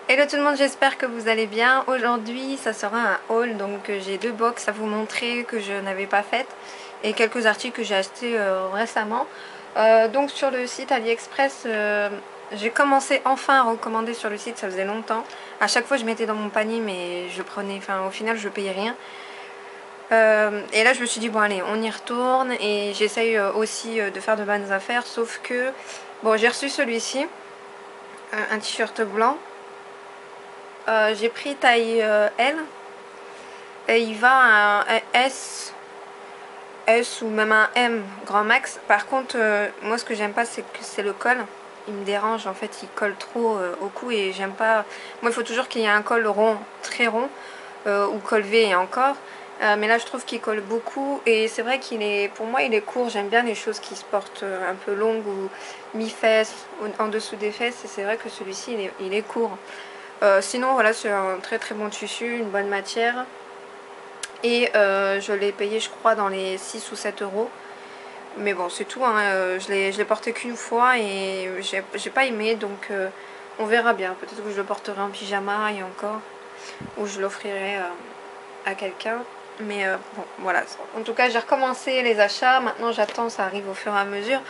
Hello tout le monde, j'espère que vous allez bien. Aujourd'hui ça sera un haul, donc j'ai deux box à vous montrer que je n'avais pas faites et quelques articles que j'ai achetés récemment. Donc sur le site AliExpress, j'ai commencé enfin à recommander sur le site, ça faisait longtemps. À chaque fois je mettais dans mon panier mais je prenais, au final je payais rien. Et là je me suis dit bon allez on y retourne et j'essaye aussi de faire de bonnes affaires, sauf que bon, j'ai reçu celui-ci, un t-shirt blanc. J'ai pris taille L et il va à un S ou même un M grand max. Par contre moi ce que j'aime pas c'est que c'est le col, il me dérange en fait, il colle trop au cou et j'aime pas. Moi il faut toujours qu'il y ait un col rond, très rond, ou col V et encore. Mais là je trouve qu'il colle beaucoup et c'est vrai qu'il est, pour moi il est court. J'aime bien les choses qui se portent un peu longues ou mi-fesses, en dessous des fesses, et c'est vrai que celui-ci il est court. Sinon voilà, c'est un très très bon tissu, une bonne matière. Et je l'ai payé je crois dans les 6 ou 7 euros. Mais bon c'est tout, hein. Je l'ai porté qu'une fois et j'ai pas aimé, donc on verra bien. Peut-être que je le porterai en pyjama et encore, ou je l'offrirai à quelqu'un. Mais bon voilà, en tout cas j'ai recommencé les achats. Maintenant j'attends, ça arrive au fur et à mesure.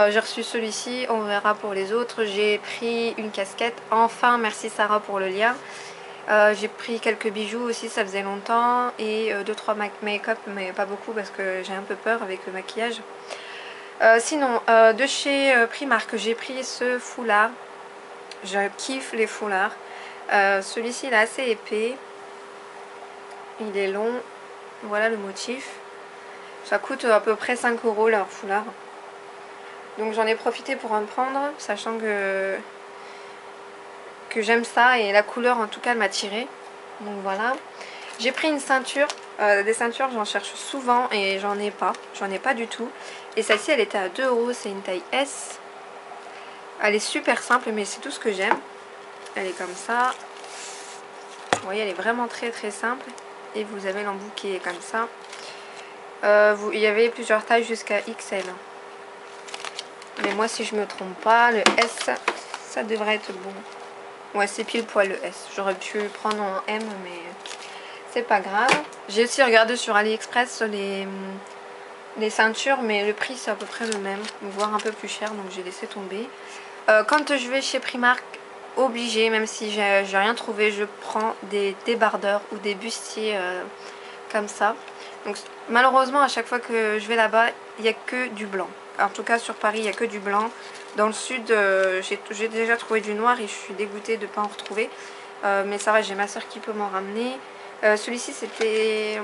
J'ai reçu celui-ci, on verra pour les autres. J'ai pris une casquette, enfin merci Sarah pour le lien. J'ai pris quelques bijoux aussi, ça faisait longtemps, et 2-3 make-up, mais pas beaucoup parce que j'ai un peu peur avec le maquillage. Sinon de chez Primark j'ai pris ce foulard. Je kiffe les foulards. Celui-ci il est assez épais, il est long, voilà le motif. Ça coûte à peu près 5 euros leur foulard. Donc j'en ai profité pour en prendre, sachant que j'aime ça et la couleur en tout cas elle m'a tiré. Donc voilà. J'ai pris une ceinture. Des ceintures j'en cherche souvent et j'en ai pas du tout. Et celle-ci elle était à 2 euros, c'est une taille S. Elle est super simple mais c'est tout ce que j'aime. Elle est comme ça. Vous voyez, elle est vraiment très très simple. Et vous avez l'embout qui est comme ça. Il y avait plusieurs tailles jusqu'à XL. Mais moi si je me trompe pas, le S ça devrait être bon. Ouais, c'est pile poil le S. J'aurais pu prendre en M mais c'est pas grave. J'ai aussi regardé sur AliExpress les ceintures, mais le prix c'est à peu près le même, voire un peu plus cher, donc j'ai laissé tomber. Quand je vais chez Primark, obligé, même si j'ai rien trouvé, je prends des débardeurs ou des bustiers comme ça. Donc malheureusement à chaque fois que je vais là-bas, il n'y a que du blanc. En tout cas sur Paris il n'y a que du blanc. Dans le sud j'ai déjà trouvé du noir et je suis dégoûtée de ne pas en retrouver. Mais ça va, j'ai ma soeur qui peut m'en ramener. Celui-ci c'était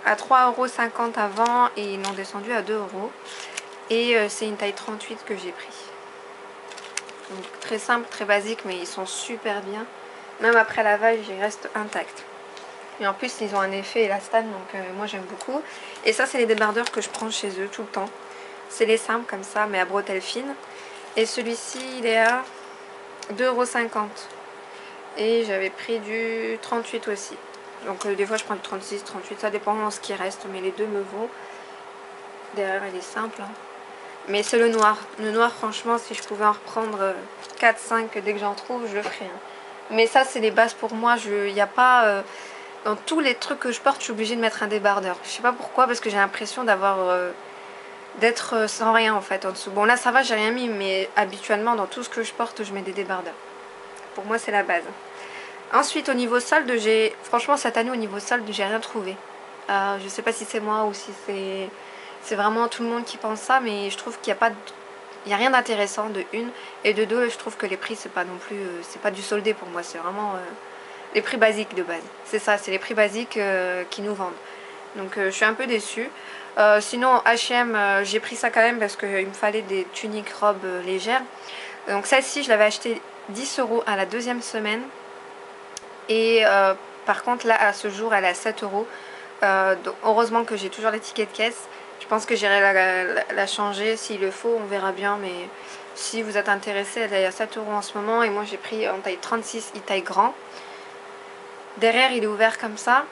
à 3,50 € avant et ils l'ont descendu à 2 euros. Et c'est une taille 38 que j'ai pris. Donc très simple, très basique, mais ils sont super bien. Même après lavage, ils restent intacts. Et en plus, ils ont un effet élastane, donc moi j'aime beaucoup. Et ça, c'est les débardeurs que je prends chez eux tout le temps. C'est les simples comme ça, mais à bretelles fines. Et celui-ci, il est à 2,50 €. Et j'avais pris du 38 aussi. Donc des fois, je prends du 36, 38, ça dépend de ce qui reste, mais les deux me vont. Derrière, elle est simple, hein. Mais c'est le noir. Le noir, franchement, si je pouvais en reprendre 4-5 dès que j'en trouve, je le ferais, hein. Mais ça, c'est les bases pour moi. Il n'y a pas... dans tous les trucs que je porte, je suis obligée de mettre un débardeur. Je sais pas pourquoi, parce que j'ai l'impression d'être sans rien en fait en dessous. Bon là ça va, j'ai rien mis, mais habituellement dans tout ce que je porte, je mets des débardeurs. Pour moi c'est la base. Ensuite au niveau solde, franchement cette année au niveau solde, j'ai rien trouvé. Je sais pas si c'est moi ou si c'est vraiment tout le monde qui pense ça, mais je trouve qu'il n'y a pas il n'y a rien d'intéressant de une, et de deux je trouve que les prix c'est pas non plus c'est pas du soldé pour moi, c'est vraiment les prix basiques de base. C'est ça, c'est les prix basiques qui nous vendent. Donc je suis un peu déçue. Sinon H&M, j'ai pris ça quand même parce qu'il me fallait des tuniques robes légères. Donc celle-ci je l'avais acheté 10 € à la deuxième semaine. Et par contre là à ce jour elle est à 7 €. Donc heureusement que j'ai toujours l'étiquette de caisse. Je pense que j'irai la changer s'il le faut, on verra bien. Mais si vous êtes intéressé, elle est à 7 € en ce moment. Et moi j'ai pris en taille 36, taille grand. Derrière il est ouvert comme ça.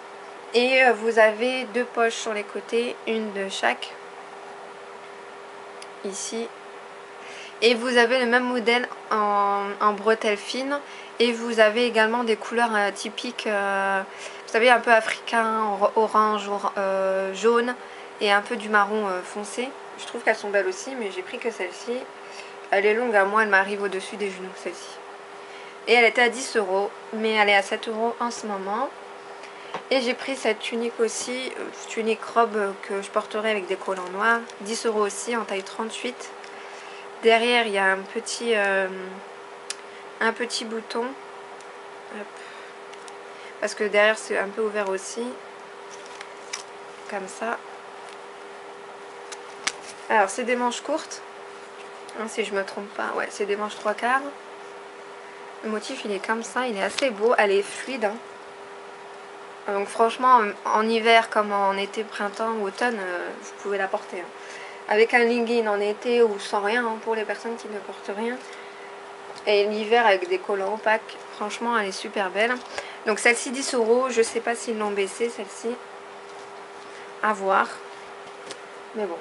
Et vous avez deux poches sur les côtés, une de chaque. Ici. Et vous avez le même modèle en bretelles fines. Et vous avez également des couleurs typiques, vous savez, un peu africain, orange, jaune et un peu du marron foncé. Je trouve qu'elles sont belles aussi, mais j'ai pris que celle-ci. Elle est longue à moi, elle m'arrive au-dessus des genoux, celle-ci. Et elle était à 10 €, mais elle est à 7 € en ce moment. Et j'ai pris cette tunique aussi, tunique robe que je porterai avec des collants noirs. 10 € aussi, en taille 38. Derrière, il y a un petit bouton. Hop. Parce que derrière, c'est un peu ouvert aussi. Comme ça. Alors, c'est des manches courtes. Hein, si je me trompe pas. Ouais, c'est des manches 3/4. Le motif, il est comme ça. Il est assez beau. Elle est fluide. Hein. Donc, franchement, en hiver comme en été, printemps, automne, vous pouvez la porter. Hein. Avec un legging en été ou sans rien, hein, pour les personnes qui ne portent rien. Et l'hiver avec des collants opaques. Franchement, elle est super belle. Donc, celle-ci, 10 €. Je sais pas s'ils l'ont baissé, celle-ci. À voir. Mais bon.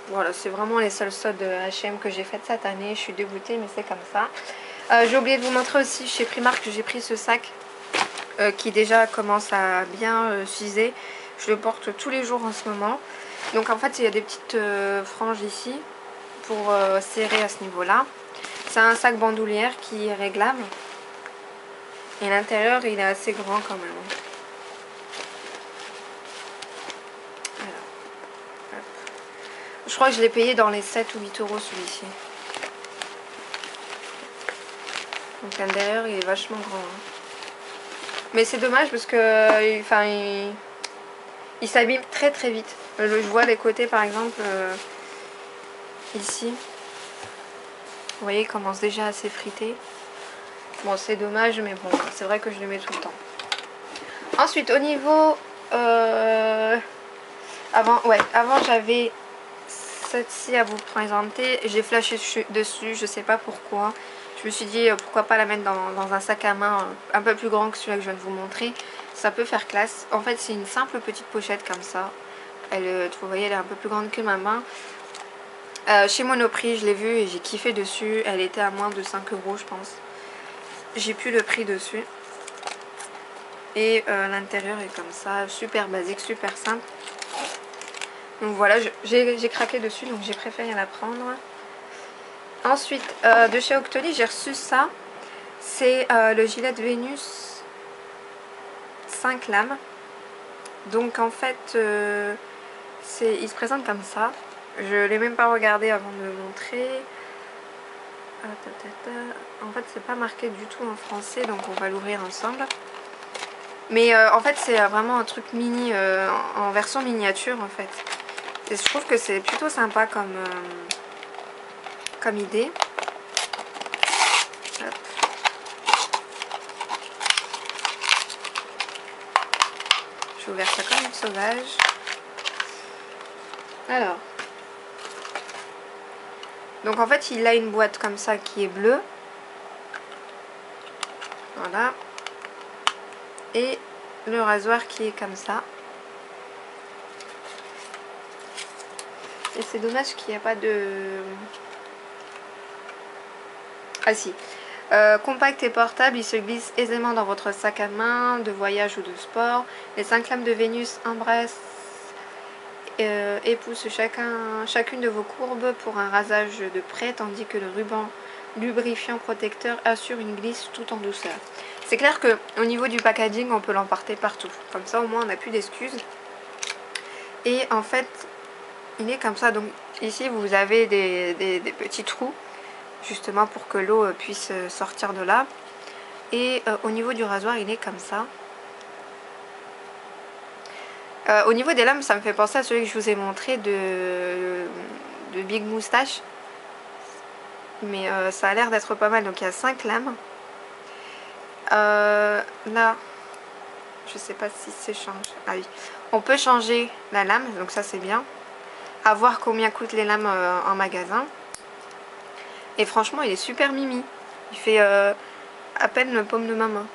Voilà, c'est vraiment les seuls soldes de H&M que j'ai faites cette année. Je suis dégoûtée, mais c'est comme ça. J'ai oublié de vous montrer aussi chez Primark que j'ai pris ce sac qui déjà commence à bien s'user. Je le porte tous les jours en ce moment. Donc en fait, il y a des petites franges ici pour serrer à ce niveau-là. C'est un sac bandoulière qui est réglable. Et l'intérieur, il est assez grand quand même. Je crois que je l'ai payé dans les 7 ou 8 € celui-ci. Donc l'intérieur il est vachement grand. Hein. Mais c'est dommage parce que il s'abîme très très vite. Je vois les côtés par exemple ici. Vous voyez, il commence déjà à s'effriter. Bon, c'est dommage, mais bon, c'est vrai que je le mets tout le temps. Ensuite, au niveau... avant j'avais celle-ci à vous présenter. J'ai flashé dessus, je sais pas pourquoi. Je me suis dit pourquoi pas la mettre dans un sac à main un peu plus grand que celui-là que je viens de vous montrer. Ça peut faire classe. En fait, c'est une simple petite pochette comme ça. Vous voyez, elle est un peu plus grande que ma main. Chez Monoprix, je l'ai vue et j'ai kiffé dessus. Elle était à moins de 5 € je pense. J'ai plus le prix dessus. Et l'intérieur est comme ça, super basique, super simple. Donc voilà, j'ai craqué dessus, donc j'ai préféré la prendre. Ensuite, de chez Octoly, j'ai reçu ça. C'est le gilet de Vénus 5 lames. Donc en fait, il se présente comme ça. Je ne l'ai même pas regardé avant de le montrer. En fait, c'est pas marqué du tout en français, donc on va l'ouvrir ensemble. Mais en fait, c'est vraiment un truc mini, en version miniature en fait. Et je trouve que c'est plutôt sympa comme idée. Hop. J'ai ouvert ça comme une sauvage. Alors. Donc en fait, il a une boîte comme ça qui est bleue. Voilà. Et le rasoir qui est comme ça. Et c'est dommage qu'il n'y a pas de... Ah si. Compact et portable, il se glisse aisément dans votre sac à main de voyage ou de sport. Les 5 lames de Vénus embrassent et poussent chacune de vos courbes pour un rasage de près, tandis que le ruban lubrifiant protecteur assure une glisse tout en douceur. C'est clair que au niveau du packaging, on peut l'emporter partout. Comme ça, au moins, on n'a plus d'excuses. Et en fait, il est comme ça. Donc ici, vous avez des petits trous, justement pour que l'eau puisse sortir de là. Et au niveau du rasoir, il est comme ça. Au niveau des lames, ça me fait penser à celui que je vous ai montré de Big Moustache. Mais ça a l'air d'être pas mal. Donc il y a 5 lames. Là, je sais pas si c'est change. Ah oui. On peut changer la lame, donc ça c'est bien. À voir combien coûtent les lames en magasin. Et franchement, il est super mimi. Il fait à peine le paume de ma main.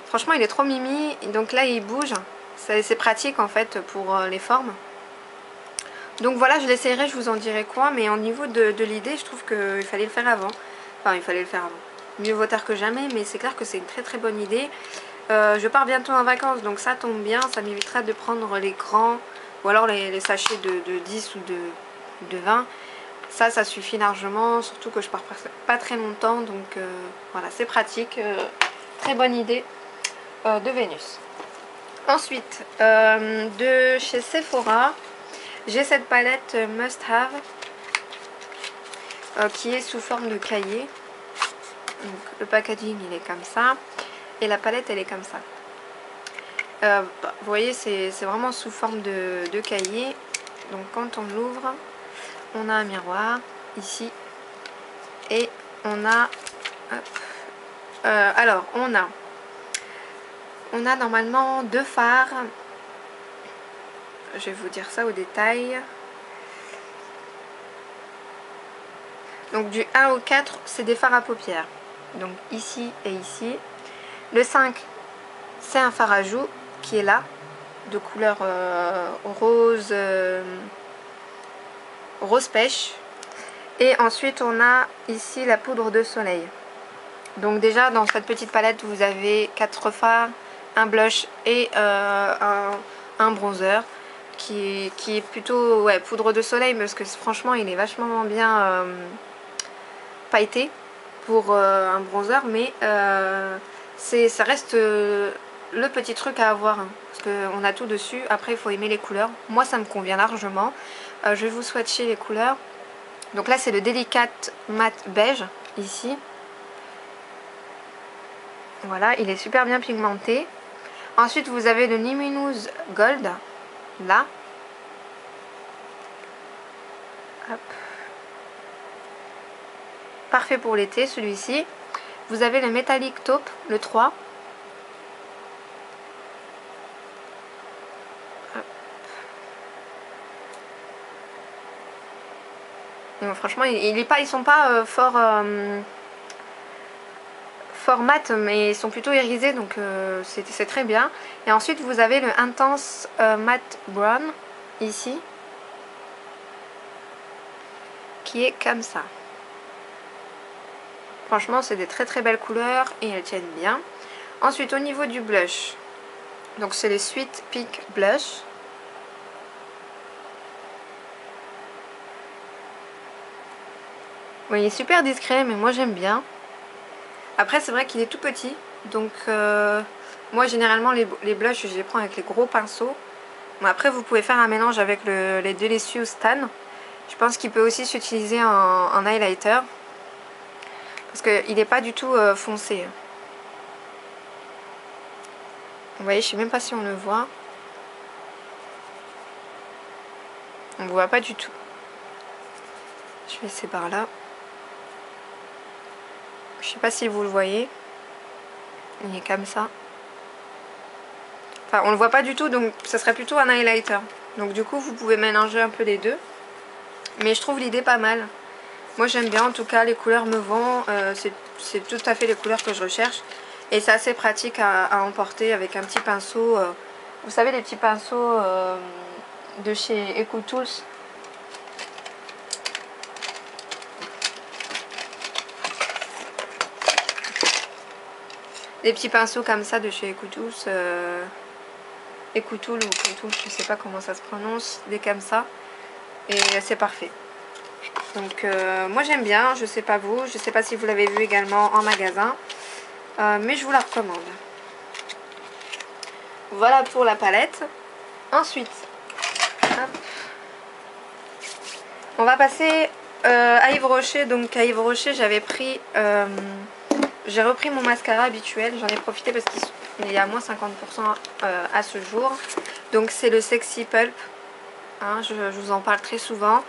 Franchement, il est trop mimi. Donc là, il bouge. C'est pratique en fait pour les formes. Donc voilà, je l'essayerai, je vous en dirai quoi. Mais au niveau de l'idée, je trouve qu'il fallait le faire avant. Enfin, il fallait le faire avant. Mieux vaut tard que jamais, mais c'est clair que c'est une très très bonne idée. Je pars bientôt en vacances, donc ça tombe bien. Ça m'évitera de prendre les grands, ou alors les sachets de 10 ou de 20. Ça suffit largement, surtout que je pars pas très longtemps. Donc voilà, c'est pratique. Très bonne idée de Vénus. Ensuite, de chez Sephora, j'ai cette palette Must Have qui est sous forme de cahier. Donc, le packaging il est comme ça et la palette elle est comme ça. Vous voyez, c'est vraiment sous forme de cahier. Donc quand on l'ouvre, on a un miroir ici et on a alors on a normalement 2 fards. Je vais vous dire ça au détail. Donc du 1 au 4, c'est des fards à paupières. Donc ici et ici. Le 5, c'est un fard à joues qui est là, de couleur rose, rose pêche. Et ensuite on a ici la poudre de soleil. Donc déjà dans cette petite palette vous avez 4 fards, un blush et un bronzer qui est plutôt poudre de soleil, parce que franchement il est vachement bien pailleté pour un bronzer, mais ça reste le petit truc à avoir, hein, parce qu'on a tout dessus. Après il faut aimer les couleurs, moi ça me convient largement. Je vais vous swatcher les couleurs. Donc là c'est le Delicate Matte Beige ici. Voilà, il est super bien pigmenté. Ensuite vous avez le Luminous Gold là. Hop. Parfait pour l'été celui-ci. Vous avez le Metallic Taupe, le 3. Hop. Donc, franchement ils sont pas fort mat, mais ils sont plutôt irisés, donc c'est très bien. Et ensuite vous avez le Intense Matte Brown ici, qui est comme ça. Franchement c'est des très belles couleurs et elles tiennent bien. Ensuite au niveau du blush, donc c'est le Sweet Peak Blush. Bon, il est super discret, mais moi j'aime bien. Après c'est vrai qu'il est tout petit, donc moi généralement les blushs je les prends avec les gros pinceaux. Bon, après vous pouvez faire un mélange avec les Delicious Tan. Je pense qu'il peut aussi s'utiliser en highlighter, parce qu'il n'est pas du tout foncé. Vous voyez, je sais même pas si on le voit. On ne voit pas du tout. Je vais essayer par là. Je sais pas si vous le voyez. Il est comme ça. Enfin, on le voit pas du tout, donc ça serait plutôt un highlighter. Donc du coup, vous pouvez mélanger un peu les deux. Mais je trouve l'idée pas mal. Moi j'aime bien, en tout cas les couleurs me vont. C'est tout à fait les couleurs que je recherche. Et c'est assez pratique à emporter avec un petit pinceau. Vous savez, les petits pinceaux de chez EcoTools. Des petits pinceaux comme ça de chez EcoTools. EcoTools ou EcoTools, je sais pas comment ça se prononce. Des comme ça. Et c'est parfait. Donc moi j'aime bien, je sais pas vous, je sais pas si vous l'avez vu également en magasin, mais je vous la recommande. Voilà pour la palette. Ensuite, hop, on va passer à Yves Rocher. Donc à Yves Rocher j'avais pris, j'ai repris mon mascara habituel, j'en ai profité parce qu'il y a moins 50% à ce jour. Donc c'est le Sexy Pulp, hein, je vous en parle très souvent.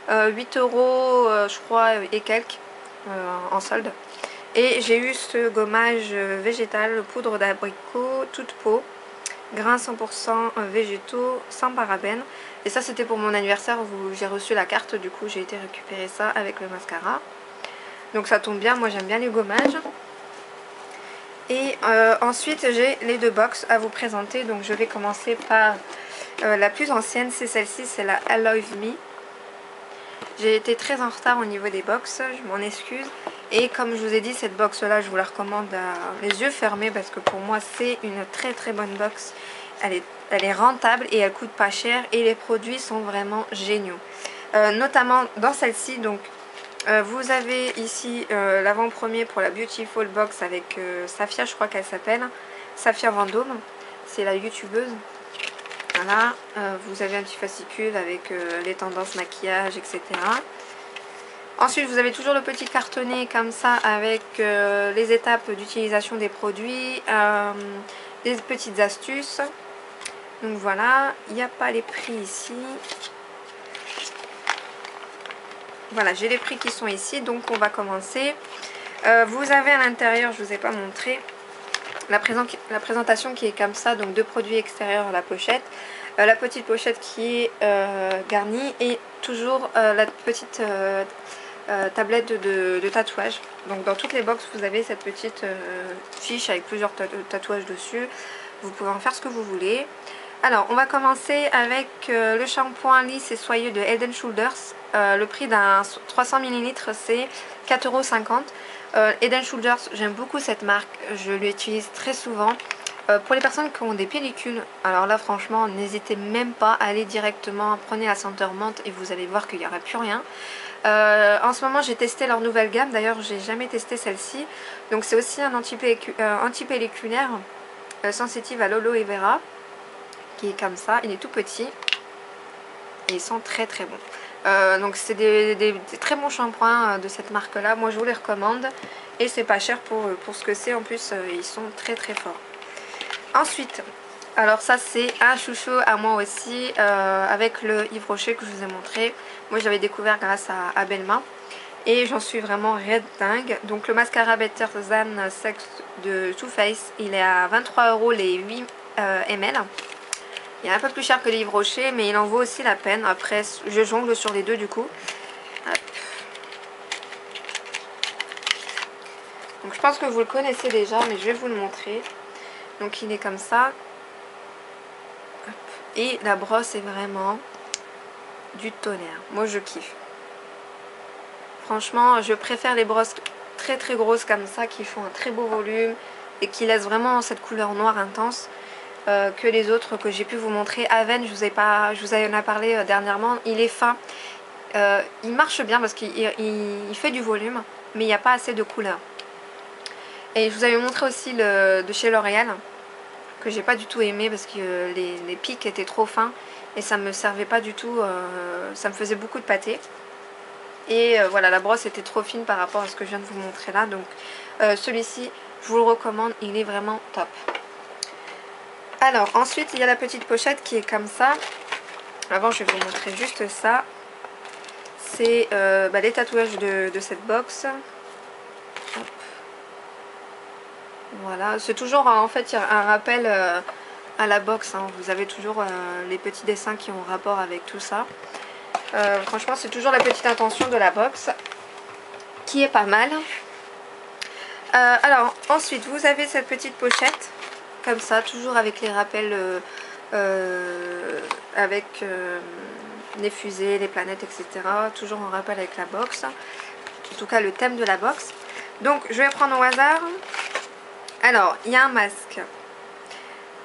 8 euros je crois et quelques en solde. Et j'ai eu ce gommage végétal, poudre d'abricot, toute peau, grains 100% végétaux, sans parabènes. Et ça c'était pour mon anniversaire où j'ai reçu la carte, du coup j'ai été récupérer ça avec le mascara. Donc ça tombe bien, moi j'aime bien les gommages. Et ensuite j'ai les deux box à vous présenter. Donc je vais commencer par La plus ancienne c'est celle-ci, c'est la I Love Me. J'ai été très en retard au niveau des box, je m'en excuse. Et comme je vous ai dit, cette box là je vous la recommande à les yeux fermés parce que pour moi c'est une très très bonne box. Elle est rentable et elle coûte pas cher et les produits sont vraiment géniaux. Notamment dans celle-ci, donc vous avez ici l'avant-premier pour la Beautiful Box avec Safia, je crois qu'elle s'appelle. Safia Vendôme, c'est la youtubeuse. Voilà, vous avez un petit fascicule avec les tendances maquillage, etc. Ensuite, vous avez toujours le petit cartonnet comme ça avec les étapes d'utilisation des produits, des petites astuces. Donc voilà, il n'y a pas les prix ici. Voilà, j'ai les prix qui sont ici, donc on va commencer. Vous avez à l'intérieur, je ne vous ai pas montré, la présentation qui est comme ça, donc 2 produits extérieurs à la pochette. La petite pochette qui est garnie et toujours la petite tablette de tatouage. Donc dans toutes les box vous avez cette petite fiche avec plusieurs tatouages dessus. Vous pouvez en faire ce que vous voulez. Alors on va commencer avec le shampoing lisse et soyeux de Head & Shoulders. Le prix d'un 300 ml c'est 4,50 €. Head & Shoulders, j'aime beaucoup cette marque, je l'utilise très souvent. Pour les personnes qui ont des pellicules, alors là franchement n'hésitez même pas à aller directement, prenez la senteur menthe et vous allez voir qu'il n'y aura plus rien. En ce moment j'ai testé leur nouvelle gamme, d'ailleurs j'ai jamais testé celle-ci. Donc c'est aussi un antipelliculaire sensitive à l'aloe vera, qui est comme ça, il est tout petit et ils sont très très bons. Donc c'est des très bons shampoings de cette marque là, moi je vous les recommande et c'est pas cher pour ce que c'est, en plus ils sont très très forts. Ensuite, alors ça c'est un chouchou à moi aussi, avec le Yves Rocher que je vous ai montré. Moi j'avais découvert grâce à Belma et j'en suis vraiment red dingue. Donc le mascara Better Than Sex de Too Faced, il est à 23 € les 8 ml. Il est un peu plus cher que les Yves Rocher mais il en vaut aussi la peine. Après je jongle sur les deux du coup. Hop. Donc je pense que vous le connaissez déjà mais je vais vous le montrer. Donc il est comme ça. Hop. Et la brosse est vraiment du tonnerre. Moi je kiffe. Franchement je préfère les brosses très très grosses comme ça qui font un très beau volume et qui laissent vraiment cette couleur noire intense que les autres que j'ai pu vous montrer. Aven, je vous en ai parlé dernièrement, il est fin. Il marche bien parce qu'il fait du volume mais il n'y a pas assez de couleur. Et je vous avais montré aussi le de chez L'Oréal que j'ai pas du tout aimé parce que les pics étaient trop fins et ça me servait pas du tout, ça me faisait beaucoup de pâté. Et voilà, la brosse était trop fine par rapport à ce que je viens de vous montrer là. Donc celui-ci, je vous le recommande, il est vraiment top. Alors ensuite, il y a la petite pochette qui est comme ça. Avant, je vais vous montrer juste ça. C'est les tatouages de cette box. Hop. Voilà, c'est toujours en fait un rappel à la box, hein. Vous avez toujours les petits dessins qui ont rapport avec tout ça. Franchement c'est toujours la petite intention de la box qui est pas mal. Alors ensuite vous avez cette petite pochette comme ça, toujours avec les rappels avec les fusées, les planètes, etc. Toujours en rappel avec la box, en tout cas le thème de la box. Donc je vais prendre au hasard. Alors il y a un masque.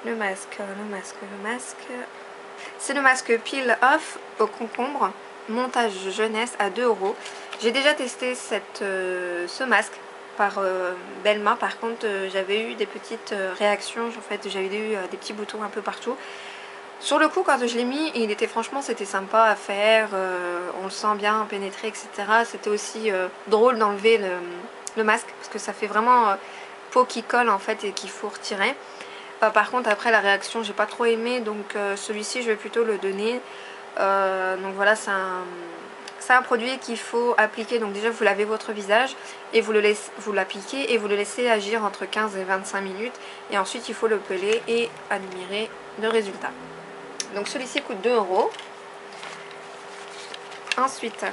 Le masque. C'est le masque Peel Off au concombre, montage jeunesse à 2 €. J'ai déjà testé ce masque par Belma. Par contre, j'avais eu des petites réactions. En fait, j'avais eu des petits boutons un peu partout. Sur le coup, quand je l'ai mis, il était franchement, c'était sympa à faire. On le sent bien pénétrer, etc. C'était aussi drôle d'enlever le masque parce que ça fait vraiment peau qui colle en fait et qu'il faut retirer. Par contre après la réaction j'ai pas trop aimé, donc celui-ci je vais plutôt le donner. Donc voilà, c'est un produit qu'il faut appliquer. Donc déjà vous lavez votre visage et vous l'appliquez et vous le laissez agir entre 15 et 25 minutes et ensuite il faut le peler et admirer le résultat. Donc celui-ci coûte 2 €. Ensuite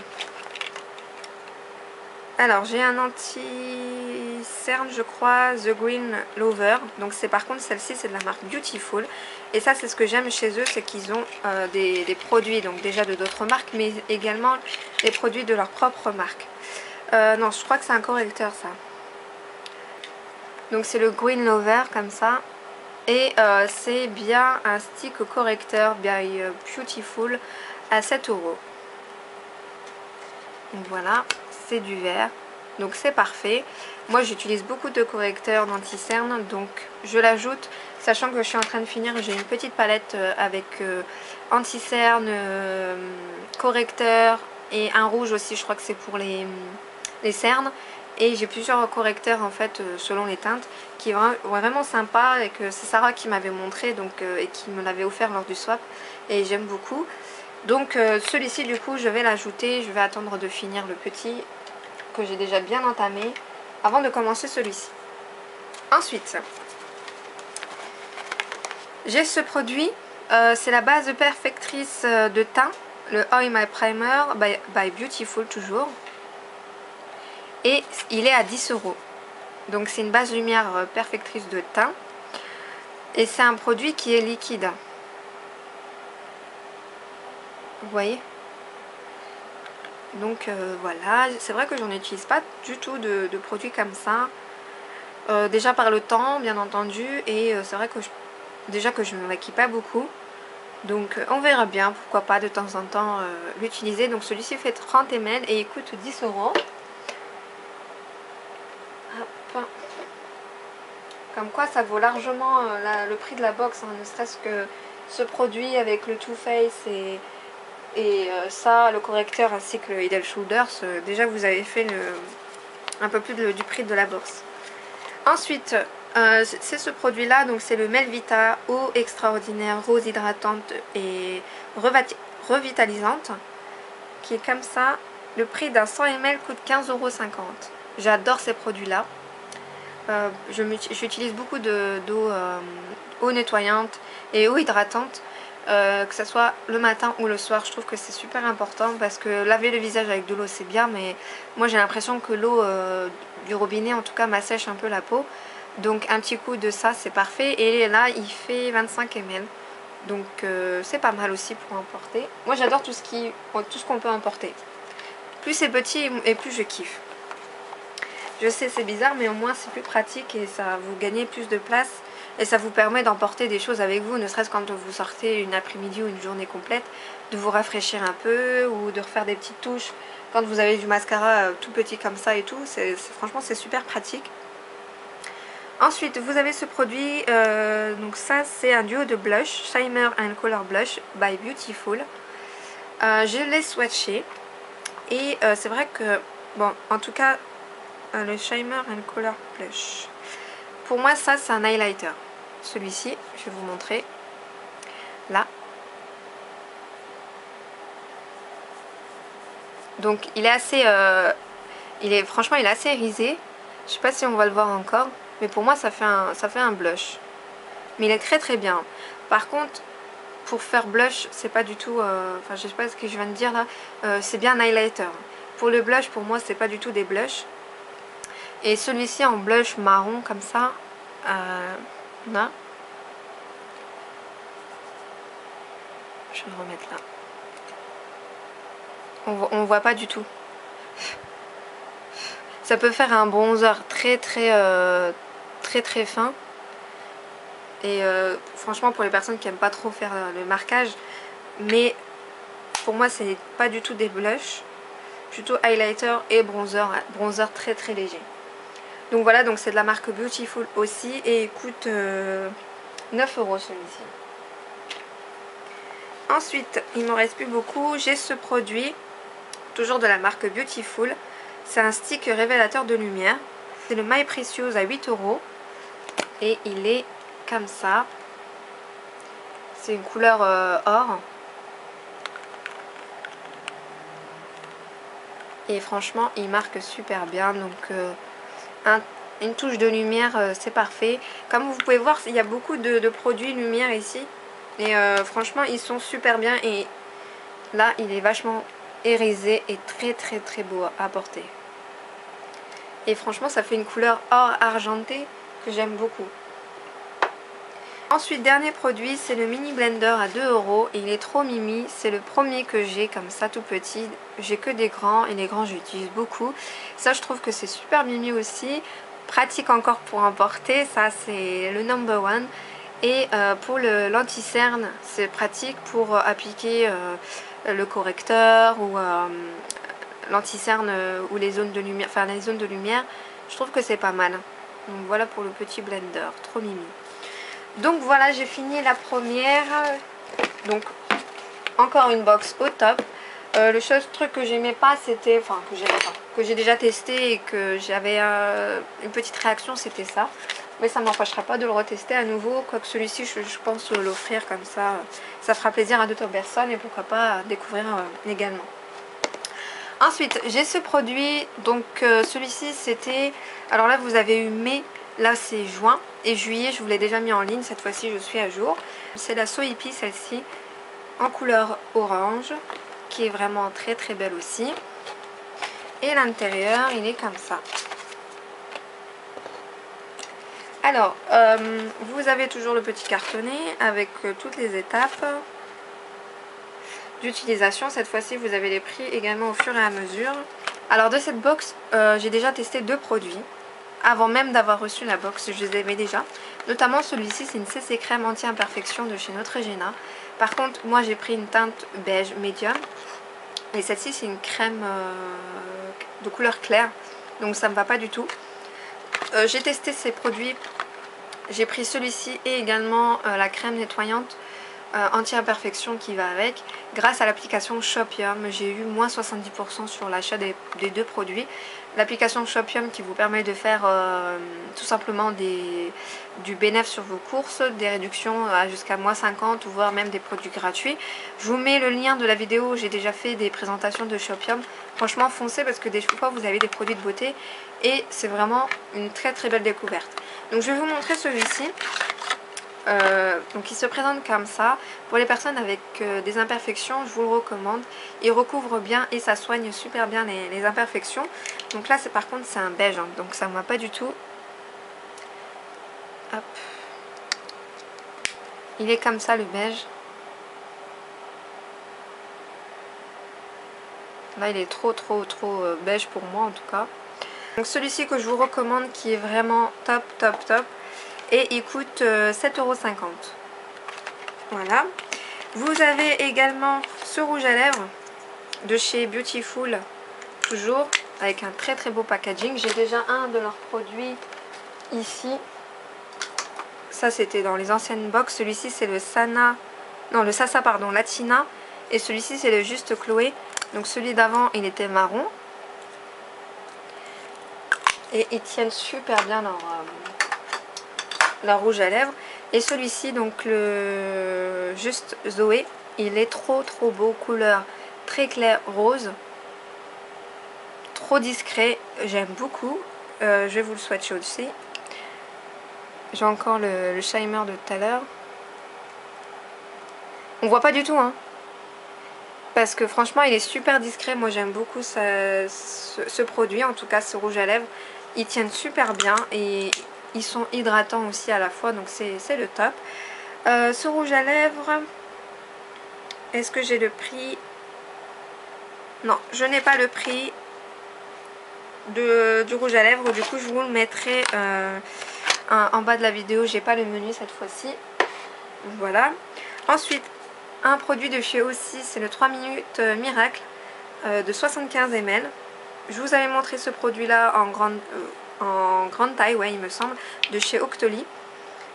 Alors j'ai un anti-cerne je crois, The Green Lover. Donc c'est par contre celle-ci c'est de la marque Beautiful. Et ça c'est ce que j'aime chez eux, c'est qu'ils ont des produits donc déjà de d'autres marques, mais également des produits de leur propre marque. Non, je crois que c'est un correcteur ça. Donc c'est le Green Lover comme ça. Et c'est bien un stick correcteur by Beautiful à 7 €. Donc voilà, c'est du vert. Donc c'est parfait. Moi j'utilise beaucoup de correcteurs d'anti-cerne, donc je l'ajoute. Sachant que je suis en train de finir, j'ai une petite palette avec anti-cerne, correcteur et un rouge aussi, je crois que c'est pour les cernes. Et j'ai plusieurs correcteurs en fait selon les teintes qui est vraiment sympa et que c'est Sarah qui m'avait montré donc, et qui me l'avait offert lors du swap et j'aime beaucoup. Donc celui-ci du coup je vais l'ajouter, je vais attendre de finir le petit que j'ai déjà bien entamé avant de commencer celui-ci. Ensuite j'ai ce produit, c'est la base perfectrice de teint, le Oil My Primer by Beautiful toujours. Et il est à 10 €. Donc c'est une base lumière perfectrice de teint. Et c'est un produit qui est liquide. Vous voyez? Donc voilà, c'est vrai que j'en utilise pas du tout de produits comme ça. Déjà par le temps bien entendu. Et c'est vrai que déjà que je ne me maquille pas beaucoup. Donc on verra bien, pourquoi pas de temps en temps l'utiliser. Donc celui-ci fait 30 ml et il coûte 10 €. Comme quoi ça vaut largement le prix de la box, hein, ne serait-ce que ce produit avec le Too Faced et ça, le correcteur ainsi que le Head & Shoulders, déjà vous avez fait un peu plus du prix de la box. Ensuite, c'est ce produit là, donc c'est le Melvita eau extraordinaire, rose hydratante et revitalisante, qui est comme ça. Le prix d'un 100 ml coûte 15,50 €. J'adore ces produits là. J'utilise beaucoup d'eau nettoyante et eau hydratante, que ce soit le matin ou le soir. Je trouve que c'est super important parce que laver le visage avec de l'eau c'est bien, mais moi j'ai l'impression que l'eau du robinet en tout cas m'assèche un peu la peau. Donc un petit coup de ça c'est parfait. Et là il fait 25 ml. Donc c'est pas mal aussi pour emporter. Moi j'adore tout ce qu'on peut emporter. Plus c'est petit et plus je kiffe. Je sais c'est bizarre mais au moins c'est plus pratique et ça vous gagnez plus de place et ça vous permet d'emporter des choses avec vous, ne serait-ce quand vous sortez une après-midi ou une journée complète, de vous rafraîchir un peu ou de refaire des petites touches quand vous avez du mascara tout petit comme ça et tout. Franchement c'est super pratique. Ensuite vous avez ce produit, donc ça c'est un duo de blush, Shimmer and Color Blush by Beautiful. Je l'ai swatché et c'est vrai que, bon en tout cas le Shimmer and Color Blush. Pour moi ça c'est un highlighter. Celui-ci, je vais vous montrer. Là. Donc il est assez... franchement il est assez irisé. Je sais pas si on va le voir encore. Mais pour moi ça fait un blush. Mais il est très très bien. Par contre, pour faire blush, c'est pas du tout... Enfin je sais pas ce que je viens de dire là. C'est bien un highlighter. Pour le blush, pour moi c'est pas du tout des blushs. Et celui-ci en blush marron comme ça, là. Je vais le remettre là. On voit pas du tout. Ça peut faire un bronzer très fin. Et franchement pour les personnes qui aiment pas trop faire le marquage, mais pour moi c'est pas du tout des blushs, plutôt highlighter et bronzer très léger. Donc voilà, donc c'est de la marque Beautiful aussi et il coûte 9 € celui-ci. Ensuite, il m'en reste plus beaucoup. J'ai ce produit, toujours de la marque Beautiful. C'est un stick révélateur de lumière. C'est le My Precious à 8 € et il est comme ça. C'est une couleur or. Et franchement, il marque super bien. Donc une touche de lumière, c'est parfait. Comme vous pouvez voir, il y a beaucoup de produits lumière ici. Et franchement, ils sont super bien. Et là, il est vachement irisé et très beau à porter. Et franchement ça fait une couleur or argenté que j'aime beaucoup. Ensuite, dernier produit, c'est le mini blender à 2 € et il est trop mimi. C'est le premier que j'ai comme ça tout petit. J'ai que des grands et les grands j'utilise beaucoup. Ça je trouve que c'est super mimi aussi. Pratique encore pour emporter, ça c'est le number one. Et pour l'anti-cerne, c'est pratique pour appliquer le correcteur ou l'anti-cerne ou les zones de lumière, enfin les zones de lumière. Je trouve que c'est pas mal. Donc voilà pour le petit blender, trop mimi. Donc voilà, j'ai fini la première. Donc encore une box au top. Le seul truc que j'aimais pas, c'était, enfin que j'ai déjà testé et que j'avais une petite réaction, c'était ça. Mais ça ne m'empêchera pas de le retester à nouveau. Quoique celui-ci, je pense l'offrir comme ça. Ça fera plaisir à d'autres personnes et pourquoi pas découvrir également. Ensuite, j'ai ce produit. Donc celui-ci, c'était... Alors là, vous avez eu mai. Là c'est juin et juillet, je vous l'ai déjà mis en ligne, cette fois-ci je suis à jour. C'est la So Hippie, celle-ci, en couleur orange, qui est vraiment très très belle aussi. Et l'intérieur, il est comme ça. Alors, vous avez toujours le petit cartonnet avec toutes les étapes d'utilisation. Cette fois-ci, vous avez les prix également au fur et à mesure. Alors de cette box, j'ai déjà testé 2 produits. Avant même d'avoir reçu la box, je les aimais déjà. Notamment celui-ci, c'est une CC crème anti-imperfection de chez Neutrogena. Par contre, moi j'ai pris une teinte beige médium. Et celle-ci, c'est une crème de couleur claire. Donc ça me va pas du tout. J'ai testé ces produits. J'ai pris celui-ci et également la crème nettoyante anti-imperfection qui va avec. Grâce à l'application Shopium, j'ai eu moins 70% sur l'achat des 2 produits. L'application Shopium qui vous permet de faire tout simplement du bénéfice sur vos courses, des réductions jusqu'à moins 50 ou voire même des produits gratuits. Je vous mets le lien de la vidéo où j'ai déjà fait des présentations de Shopium. Franchement foncez parce que des fois vous avez des produits de beauté et c'est vraiment une très très belle découverte. Donc je vais vous montrer celui-ci. Donc il se présente comme ça. Pour les personnes avec des imperfections, je vous le recommande. Il recouvre bien et ça soigne super bien les imperfections. Donc là par contre c'est un beige, hein, donc ça ne va pas du tout. Hop. Il est comme ça le beige. Là il est trop beige pour moi en tout cas. Donc celui-ci que je vous recommande qui est vraiment top. Et il coûte 7,50 €. Voilà. Vous avez également ce rouge à lèvres de chez Beautiful, toujours avec un très beau packaging. J'ai déjà un de leurs produits ici. Ça c'était dans les anciennes box. Celui-ci c'est le Sasa pardon, Latina. Et celui-ci c'est le Juste Chloé. Donc celui d'avant il était marron. Et ils tiennent super bien leur rouge à lèvres. Et celui-ci donc le Juste Zoé, il est trop beau, couleur très claire rose, trop discret, j'aime beaucoup. Je vais vous le swatcher aussi. J'ai encore le Shimer de tout à l'heure. On voit pas du tout hein, parce que franchement il est super discret. Moi j'aime beaucoup ce produit, en tout cas ce rouge à lèvres. Ils tiennent super bien et ils sont hydratants aussi à la fois, donc c'est le top. Ce rouge à lèvres, est-ce que j'ai le prix? Non, je n'ai pas le prix du rouge à lèvres, du coup je vous le mettrai en bas de la vidéo. J'ai pas le menu cette fois-ci. Voilà. Ensuite, un produit de chez aussi, c'est le 3 minutes miracle de 75 ml. Je vous avais montré ce produit là en grande taille, ouais il me semble, de chez Octoly.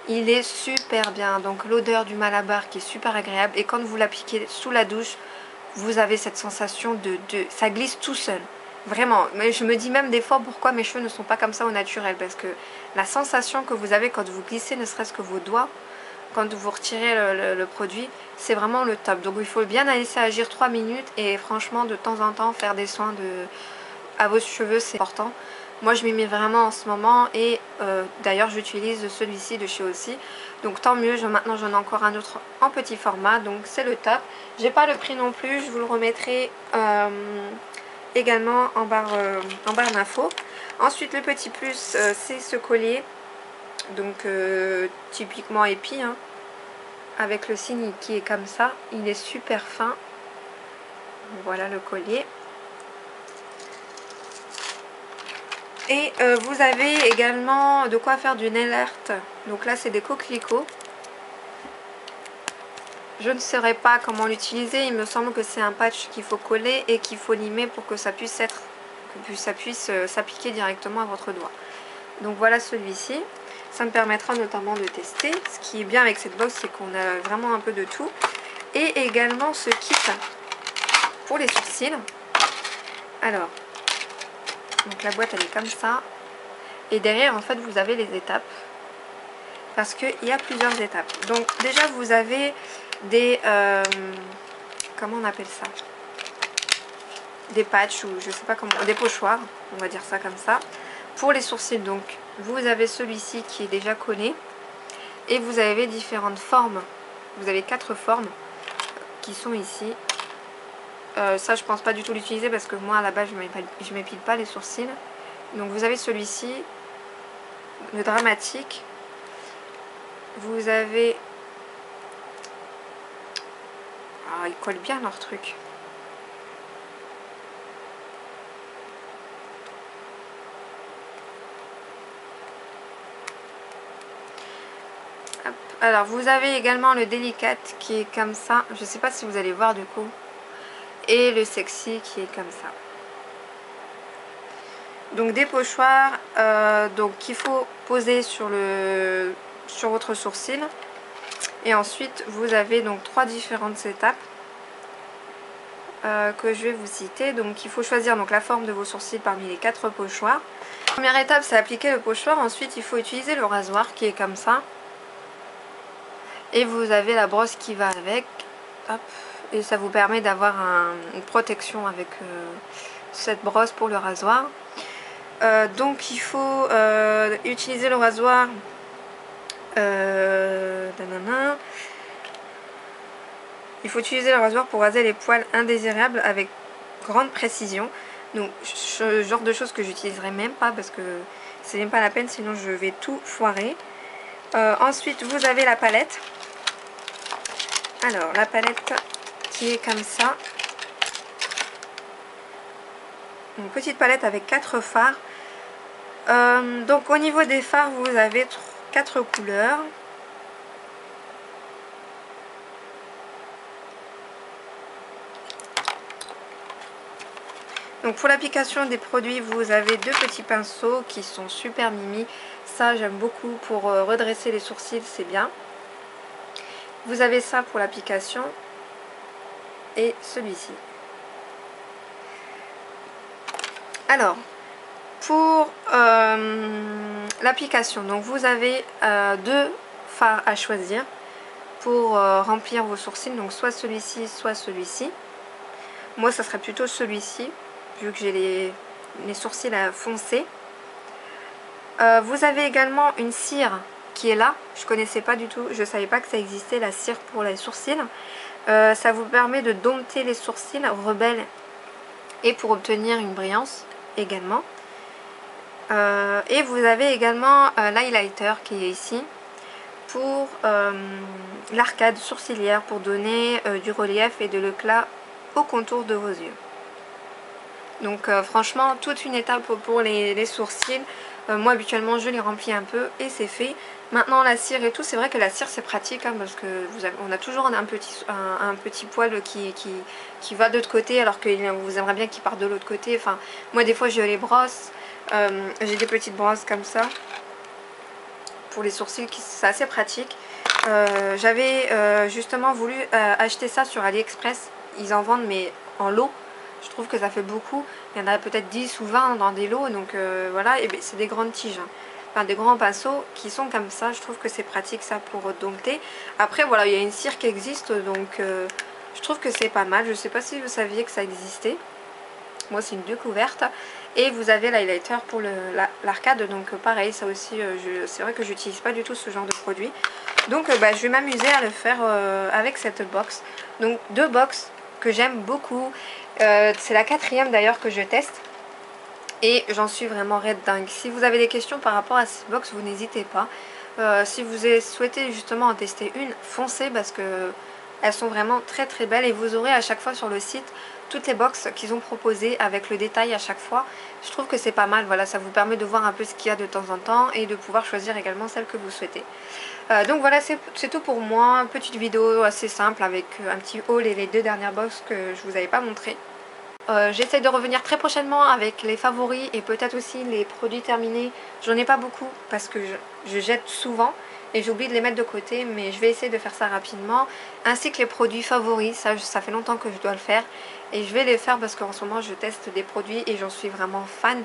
Il est super bien, donc l'odeur du Malabar qui est super agréable, et quand vous l'appliquez sous la douche, vous avez cette sensation ça glisse tout seul. Vraiment, mais je me dis même des fois pourquoi mes cheveux ne sont pas comme ça au naturel, parce que la sensation que vous avez quand vous glissez, ne serait-ce que vos doigts, quand vous retirez le produit, c'est vraiment le top. Donc il faut bien la laisser agir 3 minutes et franchement de temps en temps faire des soins à vos cheveux, c'est important. Moi je m'y mets vraiment en ce moment et d'ailleurs j'utilise celui-ci de chez aussi. Donc tant mieux, maintenant j'en ai encore un autre en petit format, donc c'est le top. J'ai pas le prix non plus, je vous le remettrai également en barre d'infos. Ensuite le petit plus c'est ce collier, donc typiquement épi, hein, avec le signe qui est comme ça, il est super fin. Voilà le collier. Et vous avez également de quoi faire du nail art. Donc là c'est des coquelicots. Je ne saurais pas comment l'utiliser, il me semble que c'est un patch qu'il faut coller et qu'il faut limer pour que ça puisse s'appliquer directement à votre doigt. Donc voilà celui-ci. Ça me permettra notamment de tester. Ce qui est bien avec cette box, c'est qu'on a vraiment un peu de tout. Et également ce kit pour les sourcils. Alors, donc la boîte elle est comme ça. Et derrière en fait vous avez les étapes. Parce qu'il y a plusieurs étapes. Donc déjà vous avez des... comment on appelle ça? Des patchs ou je sais pas comment... Des pochoirs, on va dire ça comme ça. Pour les sourcils, donc vous avez celui-ci qui est déjà collé. Et vous avez différentes formes. Vous avez 4 formes qui sont ici. Ça je pense pas du tout l'utiliser parce que moi à la base je m'épile pas les sourcils. Donc vous avez celui-ci, le dramatique. Vous avez... Ah, ils collent bien leur truc. Hop. Alors vous avez également le délicate qui est comme ça. Je sais pas si vous allez voir du coup. Et le sexy qui est comme ça. Donc des pochoirs donc qu'il faut poser sur votre sourcil. Et ensuite vous avez donc 3 différentes étapes que je vais vous citer. Donc il faut choisir donc la forme de vos sourcils parmi les 4 pochoirs. Première étape c'est appliquer le pochoir. Ensuite il faut utiliser le rasoir qui est comme ça. Et vous avez la brosse qui va avec. Hop. Et ça vous permet d'avoir une protection avec cette brosse pour le rasoir. Donc il faut utiliser le rasoir il faut utiliser le rasoir pour raser les poils indésirables avec grande précision. Donc ce genre de choses que j'utiliserai même pas parce que c'est même pas la peine, sinon je vais tout foirer. Ensuite vous avez la palette. Alors la palette qui est comme ça. Une petite palette avec 4 fards. Donc au niveau des fards vous avez 4 couleurs. Donc pour l'application des produits vous avez 2 petits pinceaux qui sont super mimi. Ça j'aime beaucoup pour redresser les sourcils, c'est bien. Vous avez ça pour l'application et celui-ci. Alors pour l'application, donc vous avez 2 fards à choisir pour remplir vos sourcils, donc soit celui-ci soit celui-ci. Moi ça serait plutôt celui-ci vu que j'ai les sourcils foncés. Vous avez également une cire qui est là, je connaissais pas du tout, je savais pas que ça existait la cire pour les sourcils. Ça vous permet de dompter les sourcils rebelles et pour obtenir une brillance également. Et vous avez également l'highlighter qui est ici pour l'arcade sourcilière, pour donner du relief et de l'éclat au contour de vos yeux. Donc franchement toute une étape pour les sourcils. Moi habituellement je les remplis un peu et c'est fait. Maintenant la cire et tout, c'est vrai que la cire c'est pratique hein, parce que on a toujours un petit poil qui va de l'autre côté alors que vous aimeriez bien qu'il parte de l'autre côté. Enfin moi des fois je les brosse, j'ai des petites brosses comme ça pour les sourcils, c'est assez pratique. J'avais justement voulu acheter ça sur AliExpress, ils en vendent mais en lot. Je trouve que ça fait beaucoup, il y en a peut-être 10 ou 20 dans des lots, donc voilà, et c'est des grandes tiges, hein. Enfin des grands pinceaux qui sont comme ça, je trouve que c'est pratique ça pour dompter. Après voilà, il y a une cire qui existe, donc je trouve que c'est pas mal, je sais pas si vous saviez que ça existait. Moi c'est une découverte. Et vous avez l'highlighter pour l'arcade, donc pareil, ça aussi, c'est vrai que j'utilise pas du tout ce genre de produit. Donc je vais m'amuser à le faire avec cette box. Donc 2 box que j'aime beaucoup. C'est la 4e d'ailleurs que je teste. et j'en suis vraiment red dingue. Si vous avez des questions par rapport à ces box, vous n'hésitez pas. Si vous souhaitez justement en tester une, foncez parce que elles sont vraiment très très belles et vous aurez à chaque fois sur le site toutes les box qu'ils ont proposées avec le détail à chaque fois. Je trouve que c'est pas mal, voilà, ça vous permet de voir un peu ce qu'il y a de temps en temps et de pouvoir choisir également celle que vous souhaitez. Donc voilà, c'est tout pour moi, petite vidéo assez simple avec un petit haul et les 2 dernières box que je vous avais pas montré. J'essaie de revenir très prochainement avec les favoris et peut-être aussi les produits terminés. J'en ai pas beaucoup parce que je jette souvent et j'oublie de les mettre de côté, mais je vais essayer de faire ça rapidement. Ainsi que les produits favoris, ça fait longtemps que je dois le faire et je vais les faire parce qu'en ce moment je teste des produits et j'en suis vraiment fan.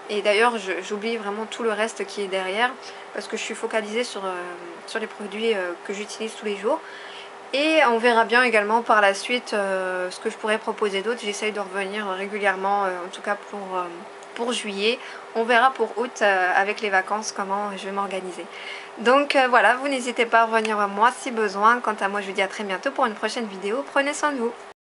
Et d'ailleurs j'oublie vraiment tout le reste qui est derrière parce que je suis focalisée sur les produits que j'utilise tous les jours. Et on verra bien également par la suite ce que je pourrais proposer d'autre. J'essaye de revenir régulièrement, en tout cas pour juillet. On verra pour août avec les vacances comment je vais m'organiser. Donc voilà, vous n'hésitez pas à revenir vers moi si besoin. Quant à moi, je vous dis à très bientôt pour une prochaine vidéo. Prenez soin de vous.